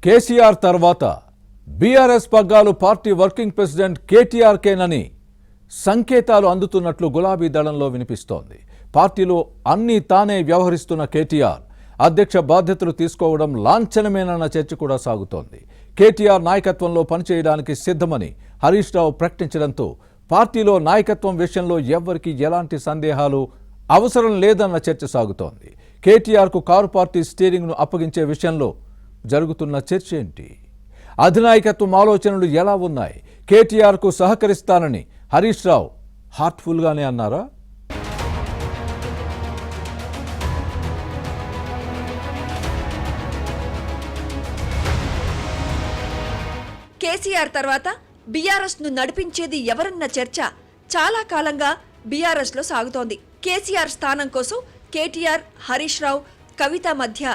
కేసీఆర్ తర్వాత బీఆర్ఎస్ పగ్గాలు party working president కేటీఆర్కేనని సంకేతాలు అందుతున్నట్లు గులాబీ దళంలో వినిపిస్తోంది. పార్టీలో అన్నీ తానే వ్యవహరిస్తున్న కేటీఆర్ అధ్యక్ష బాధ్యతలు తీసుకోవడం లాంఛనమేనన్న చర్చ కూడా సాగుతోంది. కేటీఆర్ నాయకత్వంలో పనిచేయడానికి సిద్ధమని హరీష్ రావు ప్రకటించడంతో పార్టీలో నాయకత్వం విషయంలో ఎవ్వరికీ ఎలాంటి సందేహాలు అవసరం లేదన్న చర్చ సాగుతోంది. కేటీఆర్కు కారు పార్టీ స్టీరింగ్ను అప్పగించే విషయంలో జరుగుతున్న చర్చ ఏంటి? అధినాయకత్వం ఆలోచనలు ఎలా ఉన్నాయి? కేటీఆర్కు సహకరిస్తానని హరీష్ రావు హార్ట్ఫుల్గానే అన్నారా? కేసీఆర్ తర్వాత బీఆర్ఎస్ ను నడిపించేది ఎవరన్న చర్చ చాలా కాలంగా బీఆర్ఎస్ లో సాగుతోంది. కేసీఆర్ స్థానం కోసం కేటీఆర్, హరీష్ రావు, కవిత మధ్య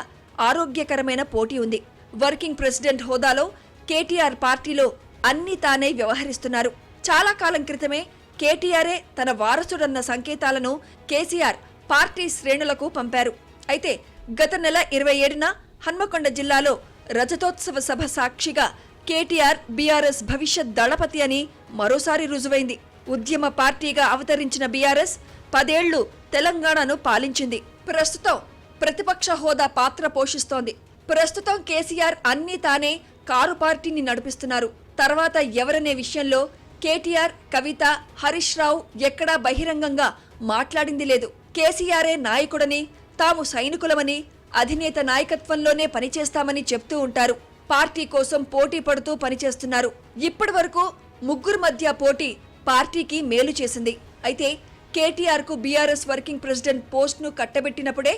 ఆరోగ్యకరమైన పోటీ ఉంది. వర్కింగ్ ప్రెసిడెంట్ హోదాలో కేటీఆర్ పార్టీలో అన్నీ తానే వ్యవహరిస్తున్నారు. చాలా కాలం క్రితమే కేటీఆరే తన వారసుడన్న సంకేతాలను కేసీఆర్ పార్టీ శ్రేణులకు పంపారు. అయితే గత నెల 27న హన్మకొండ జిల్లాలో రజతోత్సవ సభ సాక్షిగా కేటీఆర్ బీఆర్ఎస్ భవిష్యత్ దళపతి అని మరోసారి రుజువైంది. ఉద్యమ పార్టీగా అవతరించిన బీఆర్ఎస్ 10 ఏళ్లు తెలంగాణను పాలించింది. ప్రస్తుతం ప్రతిపక్ష హోదా పాత్ర పోషిస్తోంది. ప్రస్తుతం కేసీఆర్ అన్నీ తానే కారు పార్టీని నడిపిస్తున్నారు. తర్వాత ఎవరనే విషయంలో కేటీఆర్, కవిత, హరీష్ రావు ఎక్కడా బహిరంగంగా మాట్లాడింది లేదు. కేసీఆరే నాయకుడని, తాము సైనికులమని, అధినేత నాయకత్వంలోనే పనిచేస్తామని చెప్తూ ఉంటారు. పార్టీ కోసం పోటీ పడుతూ పనిచేస్తున్నారు. ఇప్పటి వరకు ముగ్గురు మధ్య పోటీ పార్టీకి మేలు చేసింది. అయితే కేటీఆర్ కు బీఆర్ఎస్ వర్కింగ్ ప్రెసిడెంట్ పోస్ట్ ను కట్టబెట్టినప్పుడే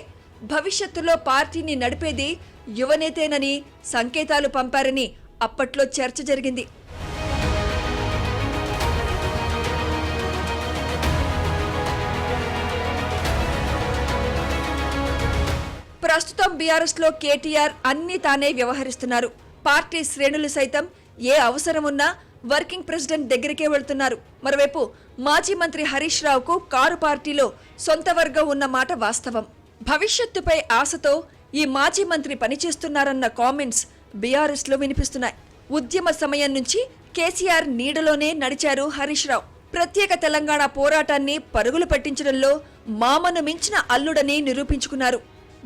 భవిష్యత్తులో పార్టీని నడిపేది యువనేతేనని సంకేతాలు పంపారని అప్పట్లో చర్చ జరిగింది. ప్రస్తుతం బీఆర్ఎస్ లో కేటీఆర్ అన్నీ తానే వ్యవహరిస్తున్నారు. పార్టీ శ్రేణులు సైతం ఏ అవసరమున్నా వర్కింగ్ ప్రెసిడెంట్ దగ్గరికే వెళ్తున్నారు. మరోవైపు మాజీ మంత్రి హరీష్ రావుకు కారు పార్టీలో సొంత వర్గం ఉన్న మాట వాస్తవం. భవిష్యత్తుపై ఆశతో ఈ మాజీ మంత్రి పనిచేస్తున్నారన్న కామెంట్స్ బీఆర్ఎస్ లో వినిపిస్తున్నాయి. ఉద్యమ సమయం నుంచి కేసీఆర్ నీడలోనే నడిచారు హరీష్ రావు. ప్రత్యేక తెలంగాణ పోరాటాన్ని పరుగులు పెట్టించడంలో మామను మించిన అల్లుడని నిరూపించుకున్నారు.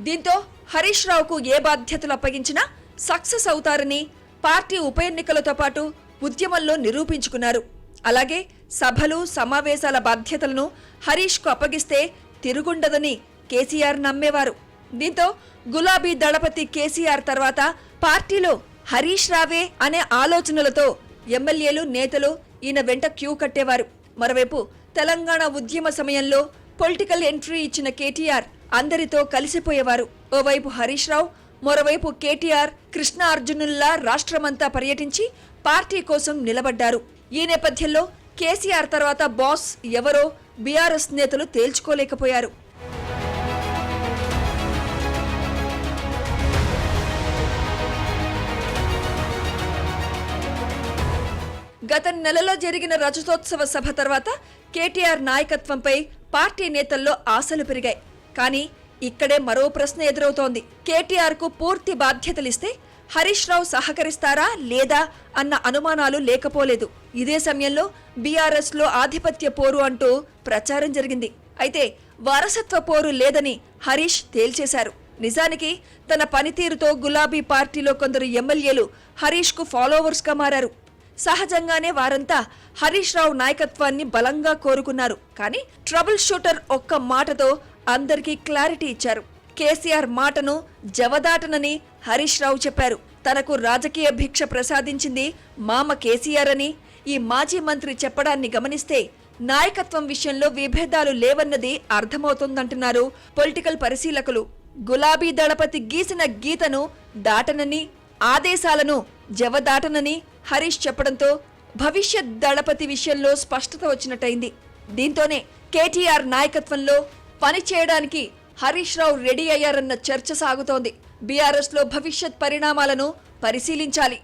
దీంతో హరీష్ రావుకు ఏ బాధ్యతలు అప్పగించినా సక్సెస్ అవుతారని పార్టీ ఉప ఎన్నికలతో పాటు ఉద్యమంలో నిరూపించుకున్నారు. అలాగే సభలు, సమావేశాల బాధ్యతలను హరీష్ కు అప్పగిస్తే తిరుగుండదని కేసీఆర్ నమ్మేవారు. దీంతో గులాబీ దళపతి కేసీఆర్ తర్వాత పార్టీలో హరీష్ రావే అనే ఆలోచనలతో ఎమ్మెల్యేలు, నేతలు ఈయన వెంట క్యూ కట్టేవారు. మరోవైపు తెలంగాణ ఉద్యమ సమయంలో పొలిటికల్ ఎంట్రీ ఇచ్చిన కేటీఆర్ అందరితో కలిసిపోయేవారు. ఓవైపు హరీష్ రావు, మరోవైపు కేటీఆర్ కృష్ణ అర్జునుల్లా రాష్ట్రమంతా పర్యటించి పార్టీ కోసం నిలబడ్డారు. ఈ నేపథ్యంలో కేసీఆర్ తర్వాత బాస్ ఎవరో బీఆర్ఎస్ నేతలు తేల్చుకోలేకపోయారు. గత నెలలో జరిగిన రజతోత్సవ సభ తర్వాత కేటీఆర్ నాయకత్వంపై పార్టీ నేతల్లో ఆశలు పెరిగాయి. కానీ ఇక్కడే మరో ప్రశ్న ఎదురవుతోంది. కేటీఆర్ కు పూర్తి బాధ్యతలిస్తే హరీష్ రావు సహకరిస్తారా లేదా అన్న అనుమానాలు లేకపోలేదు. ఇదే సమయంలో బీఆర్ఎస్ లో ఆధిపత్య పోరు అంటూ ప్రచారం జరిగింది. అయితే వారసత్వ పోరు లేదని హరీష్ తేల్చేశారు. నిజానికి తన పనితీరుతో గులాబీ పార్టీలో కొందరు ఎమ్మెల్యేలు హరీష్ కు ఫాలోవర్స్ గా మారారు. సహజంగానే వారంతా హరీష్ రావు నాయకత్వాన్ని బలంగా కోరుకున్నారు. కానీ ట్రబుల్ షూటర్ ఒక్క మాటతో అందరికీ క్లారిటీ ఇచ్చారు. కేసీఆర్ మాటను జవదాటనని హరీష్ రావు చెప్పారు. తనకు రాజకీయ భిక్ష ప్రసాదించింది మామ కేసీఆర్ అని ఈ మాజీ మంత్రి చెప్పడాన్ని గమనిస్తే నాయకత్వం విషయంలో విభేదాలు లేవన్నది అర్థమవుతుందంటున్నారు పొలిటికల్ పరిశీలకులు. గులాబీ దళపతి గీసిన గీతను దాటనని, ఆదేశాలను జవదాటనని హరీష్ చెప్పడంతో భవిష్యత్ దళపతి విషయంలో స్పష్టత వచ్చినట్టయింది. దీంతోనే కేటీఆర్ నాయకత్వంలో పనిచేయడానికి హరీష్ రావు రెడీ అయ్యారన్న చర్చ సాగుతోంది. బీఆర్ఎస్ లో భవిష్యత్ పరిణామాలను పరిశీలించాలి.